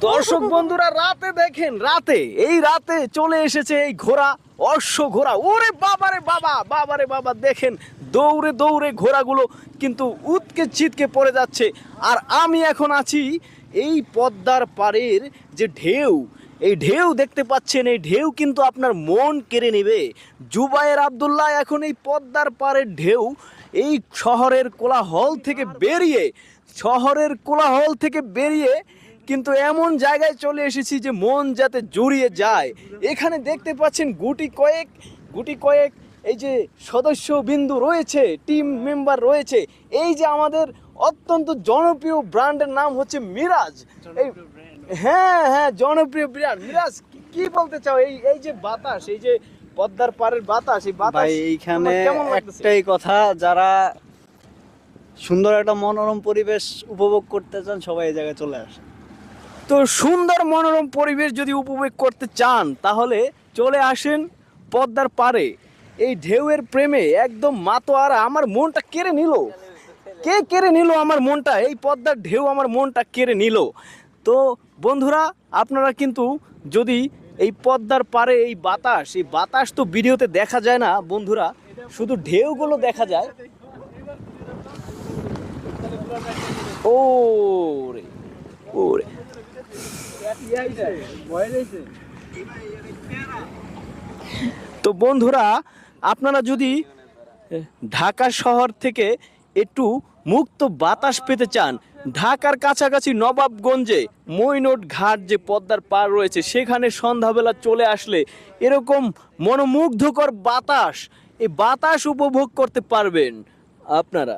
দর্শক বন্ধুরা রাতে দেখেন, এই রাতে চলে এসেছে এই ঘোড়া, অশ্ব ঘোড়া। ওরে বাবারে বাবা, বাবারে বাবা, দেখেন দৌড়ে দৌড়ে ঘোড়াগুলো কিন্তু উৎকে চিৎকে পড়ে যাচ্ছে। আর আমি এখন আছি এই পদ্মার পাড়ের যে ঢেউ, এই ঢেউ দেখতে পাচ্ছেন, এই ঢেউ কিন্তু আপনার মন কেড়ে নেবে। জুবায়ের আব্দুল্লাহ এখন এই পদ্মার পাড়ের ঢেউ, এই শহরের কোলাহল থেকে বেরিয়ে কিন্তু এমন জায়গায় চলে এসেছি যে মন যাতে জুড়িয়ে যায়। এখানে দেখতে পাচ্ছেন গুটি কয়েক এই যে সদস্য বিন্দু রয়েছে, টিম মেম্বার রয়েছে। এই যে আমাদের অত্যন্ত জনপ্রিয় ব্র্যান্ডের নাম হচ্ছে মিরাজ। এই হ্যাঁ, জনপ্রিয় ব্র্যান্ড মিরাজ। কি বলতে চাও এই এই যে বাতাস, এই যে পদ্মার পাড়ের বাতাস, এই বাতাস এইখানে কেমন লাগতেছে? একটাই কথা, যারা সুন্দর একটা মনোরম পরিবেশ উপভোগ করতে চান সবাই এই জায়গায় চলে আসে। তো সুন্দর মনোরম পরিবেশ যদি উপভোগ করতে চান তাহলে চলে আসেন পদ্মার পাড়ে। এই ঢেউয়ের প্রেমে একদম মাতোয়ারা। আমার মনটা কেড়ে নিল। কে কেড়ে নিল আমার মনটা? এই পদ্মার ঢেউ আমার মনটা কেড়ে নিল। তো বন্ধুরা, আপনারা কিন্তু যদি এই পদ্মার পাড়ে এই বাতাস তো ভিডিওতে দেখা যায় না বন্ধুরা, শুধু ঢেউগুলো দেখা যায়। ওরে ওরে, তো বন্ধুরা, আপনারা যদি ঢাকা শহর থেকে একটু মুক্ত বাতাস পেতে চান, ঢাকার কাছাকাছি নবাবগঞ্জে মইনট ঘাট যে পদ্মার পাড় রয়েছে, সেখানে সন্ধ্যাবেলা চলে আসলে এরকম মনোমুগ্ধকর বাতাস, এই বাতাস উপভোগ করতে পারবেন আপনারা।